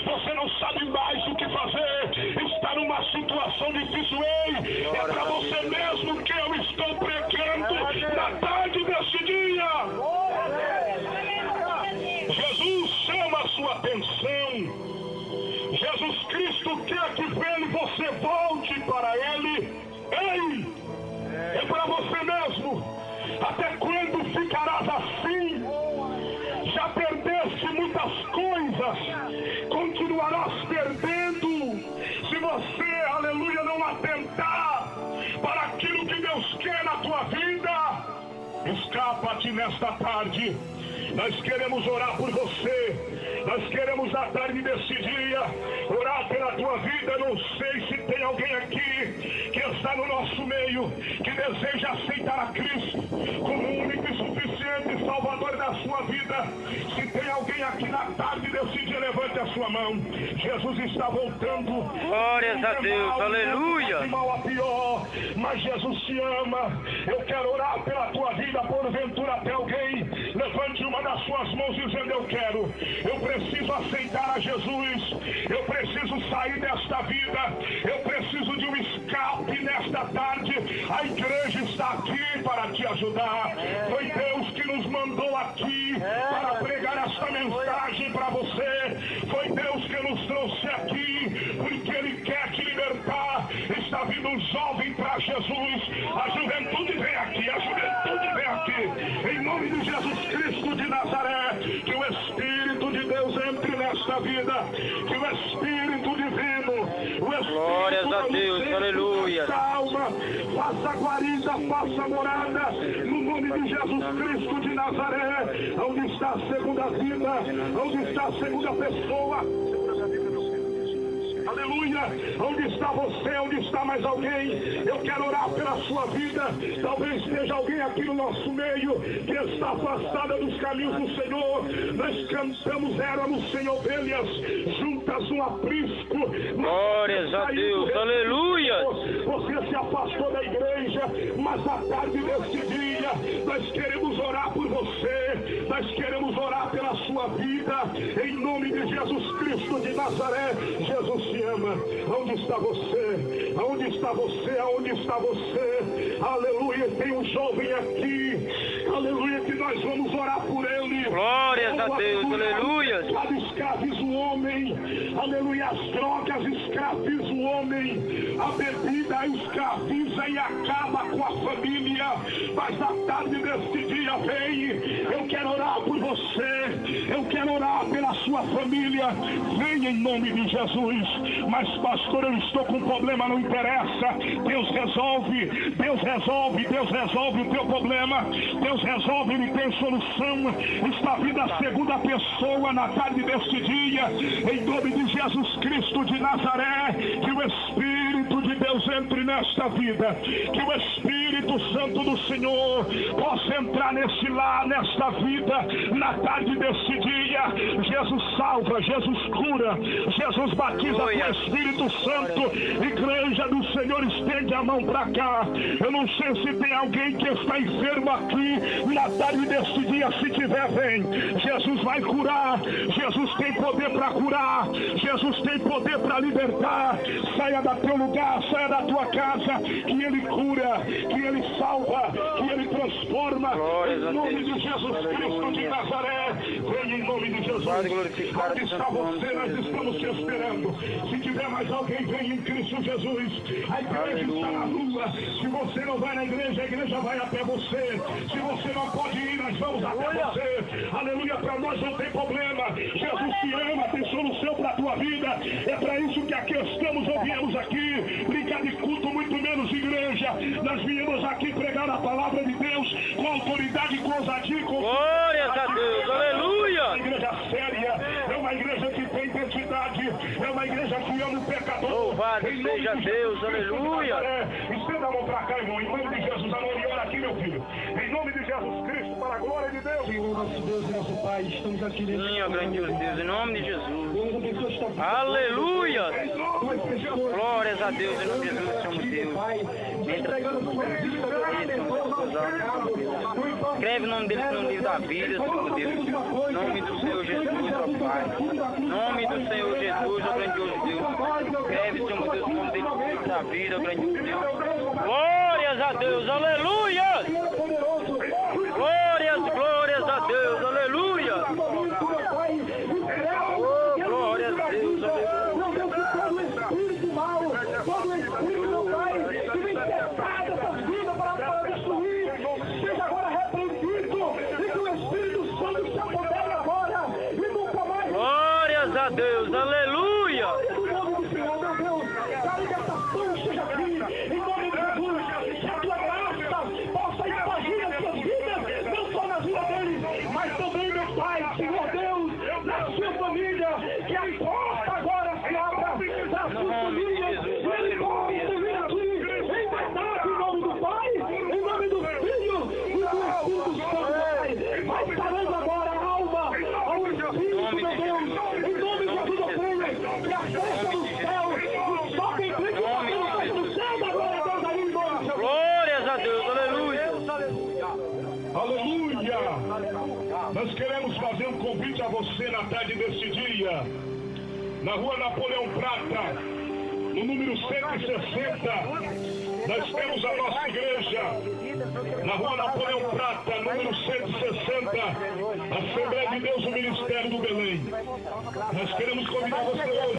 você não sabe mais o que fazer, está numa situação difícil, ei, é para você mesmo que eu estou pregando na tarde deste dia. Jesus chama a sua atenção. Jesus Cristo quer que vendo você volte para Ele. Ei, é para você mesmo. Até quando ficarás assim? Já perdeste muitas coisas, continuarás perdendo se você, aleluia, não atentar para aquilo que Deus quer na tua vida. Escapa-te nesta tarde. Nós queremos orar por você. Nós queremos na tarde desse dia orar pela tua vida. Não sei se tem alguém aqui que está no nosso meio, que deseja aceitar a Cristo como o único e suficiente Salvador da sua vida. Se tem alguém aqui na tarde desse dia, levante a sua mão. Jesus está voltando. Glórias a Deus, aleluia. De mal a pior, mas Jesus te ama. Eu quero orar pela tua vida. Porventura até alguém levante uma das suas mãos dizendo: eu quero, eu preciso aceitar a Jesus, eu preciso sair desta vida, eu preciso de um escape nesta tarde. A igreja está aqui para te ajudar. Foi Deus que nos mandou aqui para pregar esta mensagem para você. Foi Deus que nos trouxe aqui porque Ele quer te libertar. Está vindo um jovem para Jesus. A juventude vem aqui, a juventude vem aqui, em nome de Jesus Cristo de Nazaré. Que o Espírito de Deus entre nesta vida, que o Espírito divino, o Espírito glórias a Deus, aleluia, calma, faça guarida, faça morada, no nome de Jesus Cristo de Nazaré. Onde está a segunda vida? Onde está a segunda pessoa? Aleluia! Onde está você? Onde está mais alguém? Eu quero orar pela sua vida. Talvez esteja alguém aqui no nosso meio que está afastada dos caminhos do Senhor. Nós cantamos, éramos sem ovelhas, juntas um aprisco. Glórias a Deus, aleluia! Você se afastou da igreja, mas à tarde deste dia nós queremos orar por você. Nós queremos orar pela sua vida. Em nome de Jesus Cristo de Nazaré. Jesus te ama. Onde está você? Aonde está você? Aonde está você? Aleluia, tem um jovem aqui. Aleluia, que nós vamos orar por ele. Glórias a Deus, aleluia. Escraviza o homem. Aleluia, as drogas escraviza o homem. A bebida escraviza e acaba com a família. Mas à tarde deste dia vem. Eu quero orar por você. Eu quero orar pela sua família. Venha em nome de Jesus. Mas pastor, eu estou com um problema, não interessa. Deus resolve, Deus resolve, Deus resolve o teu problema. Deus resolve, Ele tem solução. Está vindo a segunda pessoa na tarde deste dia. Em nome de Jesus Cristo de Nazaré. Que o Espírito de Deus entre nesta vida. Que o Espírito Santo do Senhor possa entrar nesse lar, nesta vida, na tarde deste dia. Jesus salva, Jesus cura, Jesus batiza com o Espírito Santo. Igreja do Senhor, estende a mão para cá. Eu não sei se tem alguém que está enfermo aqui na tarde deste dia. Se tiver, vem. Jesus vai curar. Jesus tem poder para curar. Jesus tem poder para libertar. Saia do teu lugar, saia da tua casa, que Ele cura, que Ele salva, que Ele transforma. Em nome de Jesus Cristo de Nazaré. Venha em nome de Jesus. Onde está você? Nós estamos te esperando. Se tiver mais alguém, vem em Cristo Jesus. A igreja está na rua. Se você não vai na igreja, a igreja vai até você. Se você não pode ir, nós vamos até você. Aleluia, para nós não tem problema. Jesus te ama, tem solução para a tua vida. É para isso que aqui estamos, ou viemos aqui brincar de culto, muito menos igreja. Nós viemos aqui pregar a palavra de Deus com autoridade, com ousadia, com... Glórias a Deus, aleluia! É uma igreja séria, é uma igreja que tem identidade, é uma igreja que ama o pecador. Louvado seja Deus, aleluia! Estenda a mão para cá, irmão, em nome de Jesus, a mão e ora aqui, meu filho. Em nome de Jesus Cristo, para a glória de Deus. Senhor, nosso Deus e nosso Pai, estamos aqui nesse... Sim, ó grandioso Deus, em nome de Jesus. Aleluia! Glórias a Deus, em nome de Jesus, somos Deus. Escreve o nome deles no livro da vida, Senhor Deus. Em nome do Senhor Jesus, ó Pai. Em nome do Senhor Jesus, ó grandioso Deus. Escreve, Senhor meu Deus, o nome dele da vida, ó grandioso Deus. Glórias a Deus, aleluia! Glórias a Deus, aleluia! Oh, glórias a Deus, aleluia! Todo espírito, meu Pai, que vem cercar essa vida para destruir, seja agora repreendido e que o Espírito Santo se apodere agora e nunca mais. Glórias a Deus, aleluia! Em nome do Senhor, meu Deus, que a libertação esteja aqui, em nome de Jesus, que a tua graça possa expandir as suas vidas, não só na vida deles, mas também, meu Pai, Senhor Deus, na sua família, que a porta agora se abra da sua família. Aleluia! Nós queremos fazer um convite a você na tarde deste dia, na rua Napoleão Prata, no número 160, nós temos a nossa igreja, na rua Napoleão Prata, número 160, Assembleia de Deus, o Ministério do Belém. Nós queremos convidar você hoje.